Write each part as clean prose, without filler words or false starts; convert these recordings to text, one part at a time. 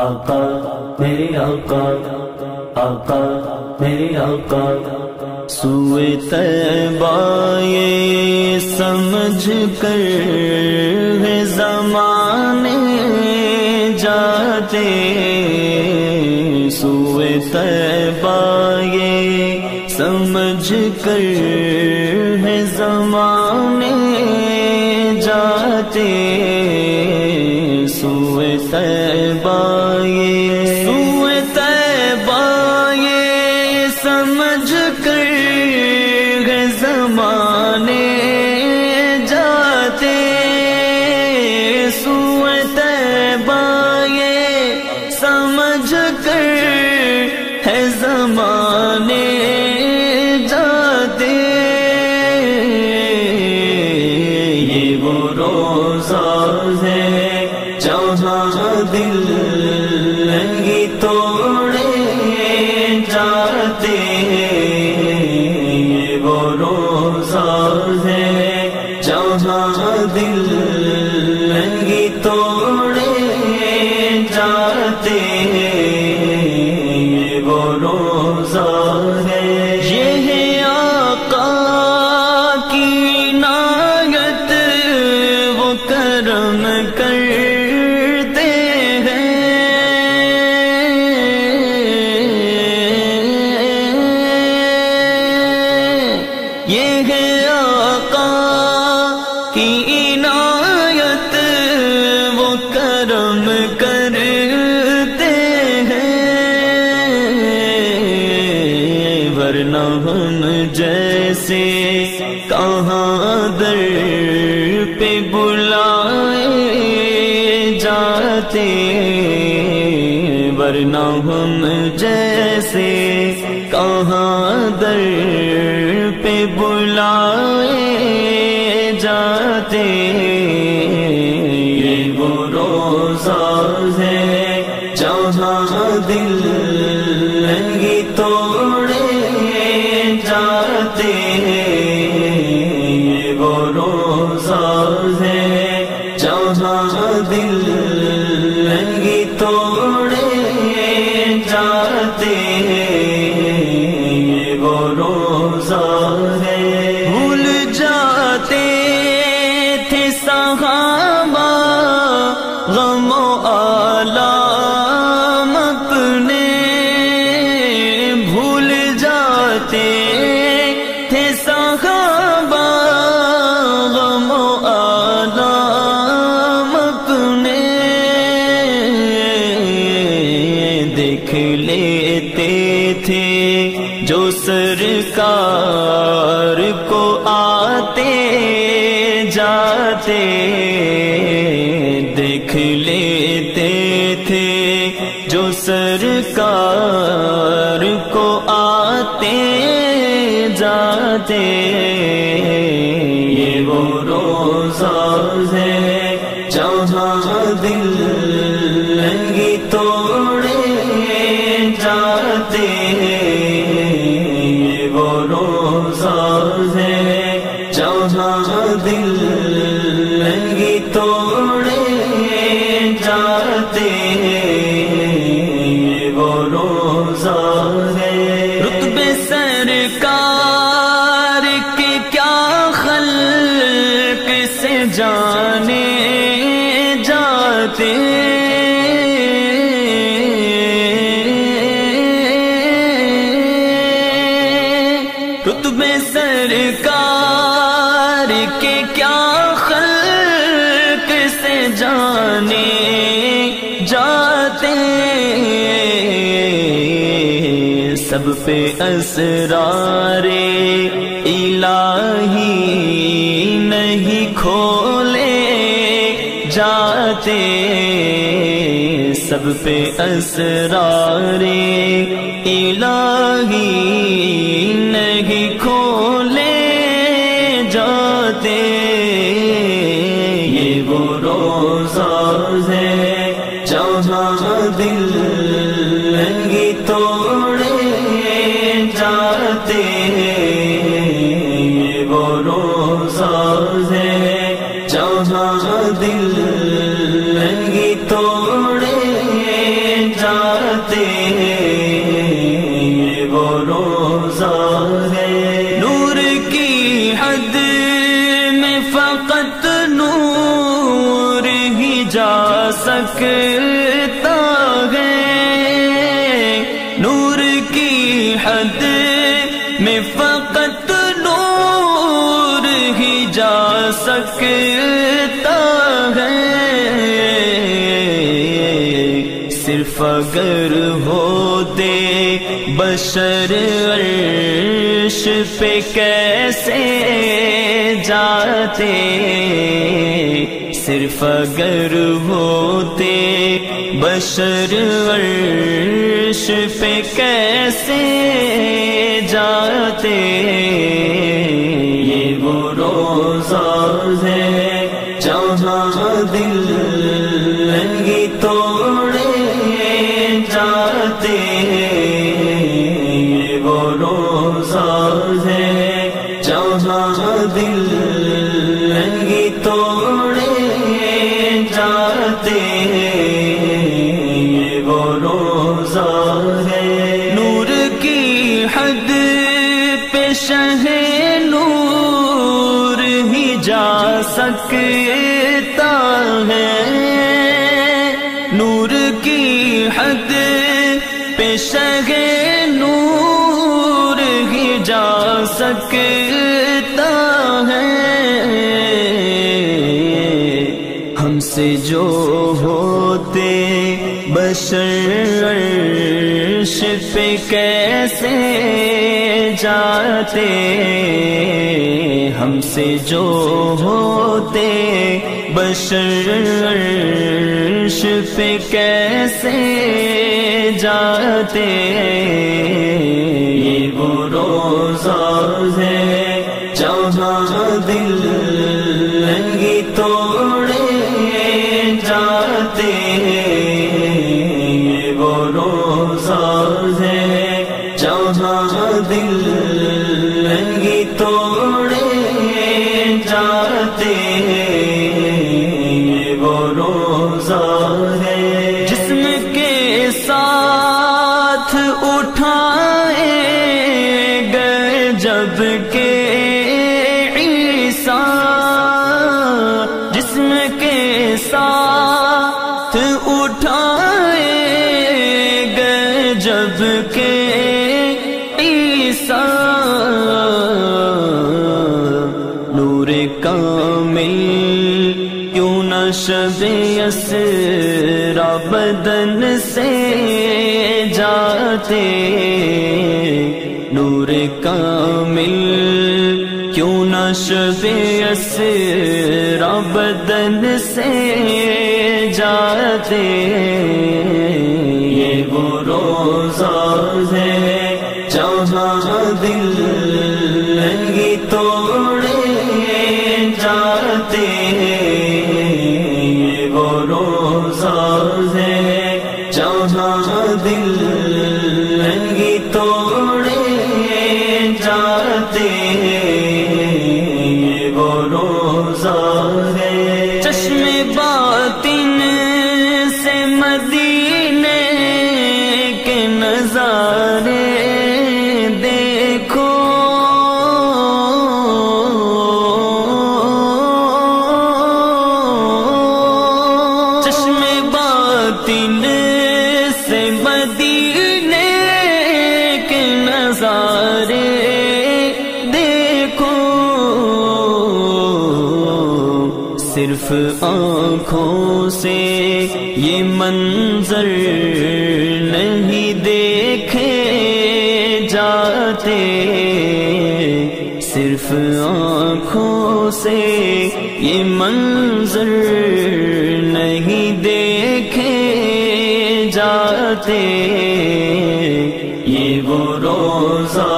آقا میرے آقا، آقا میرے آقا، سوئے طیبہ یہ سمجھ کر ہے زمانے جاتے، سوئے طیبہ یہ سمجھ کر ہے زمانے جاتے، سوئے طیبہ یہ، سوئے طیبہ یہ سمجھ کر ہے زمانے جاتے، سوئے طیبہ یہ سمجھ کر ہے زمانے جاتے، یہ وہ روزہ ہے جہاں دل نہیں توڑے جاتے، یہ وہ روزہ ہے جہاں دل نہیں توڑے جاتے، یہ وہ روزہ ہے، یہ ہے آقا کی عنایت وہ کرم کرتے ہیں، یہ ہے آقا کی عنایت وہ کرم کرتے ہیں، ورنہ ہم جیسے کہاں در پہ بلائے جاتے، ورنہ ہم جیسے کہاں در پہ بلائے جاتے، یہ وہ روزہ ہے جہاں دل نہیں توڑے جاتے، یہ وہ روزہ ہے جہاں دل نہیں توڑے جاتے، یہ وہ روزہ ہے، بھول جاتے تھے صحابہ غم و آلام اپنے، بھول جاتے تھے صحابہ غم و آلام اپنے، دیکھ لیتے تھے جو سرکار کو آتے جاتے، دیکھ لیتے تھے جو سرکار کو آتے جاتے، یہ وہ روزہ ہے جہاں دل نہیں توڑے جاتے، یہ وہ روزہ ہے جہاں دل نہیں توڑے جاتے، یہ وہ روزہ ہے، رتبے سرکار کے کیا خلق سے جانے جاتے، رتبے سرکار کے کیا خلق سے جانے جاتے، سب پہ اسرار الہی نہیں کھولے جاتے، سب پہ اسرار الہی نہیں کھولے جاتے، یہ وہ روزہ ہے جہاں دل نہیں توڑے جاتے، یہ وہ روزہ ہے جہاں دل نہیں توڑے سکتا ہے، نور کی حد میں فقط نور ہی جا سکتا ہے، صرف اگر ہوتے بشر عرش پہ کیسے جاتے، صرف اگر ہوتے بشر عرش پہ کیسے جاتے، یہ وہ روزہ ہے جہاں دل لنگی توڑے جاتے، یہ وہ روزہ ہے جہاں دل لنگی توڑے جاتے، یہ وہ روزہ ہے نور کی حد پہ شہ نور ہی جا سکتا ہے، نور کی حد پہ شہ نور ہی جا سکتا ہے، ہم سے جو ہوتے بشر عرش پہ کیسے جاتے، ہم سے جو ہوتے بشر عرش پہ کیسے جاتے، یہ وہ روزہ ہے جہاں دل لنگی توڑے جاتے، یہ وہ روزہ ہے جہاں دل لنگی توڑے جاتے، یہ وہ روزہ ہے جسم کے ساتھ اٹھائے گئے جب کہ جسم کے ساتھ اٹھائے گئے جب کہ عیسیٰ، نور کامل کیوں نہ شب اسریٰ بدن سے جاتے، نور کامل کیوں نہ شب اسریٰ بدن سے جاتے، یہ وہ روزہ ہے جہاں دل لنگی توڑے جاتے، یہ وہ روزہ ہے جہاں دل لنگی توڑے جاتے، یہ وہ روزہ ہے چشم باطن سے مدینے کے نظارے دیکھو، چشم باطن سے مدینے کے نظارے دیکھو، صرف آنکھوں سے یہ منظر نہیں دیکھے جاتے، صرف آنکھوں سے یہ منظر نہیں دیکھے جاتے، یہ وہ روزہ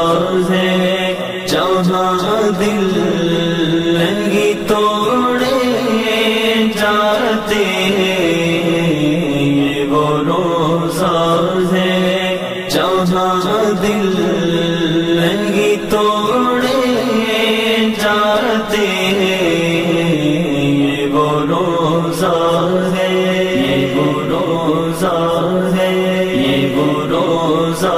ہے جہاں دل لنگی توڑے جاتے، یہ وہ روزہ ہے جہاں دل لنگی توڑے جاتے، یہ وہ روزہ ہے، یہ وہ روزہ ہے، یہ وہ روزہ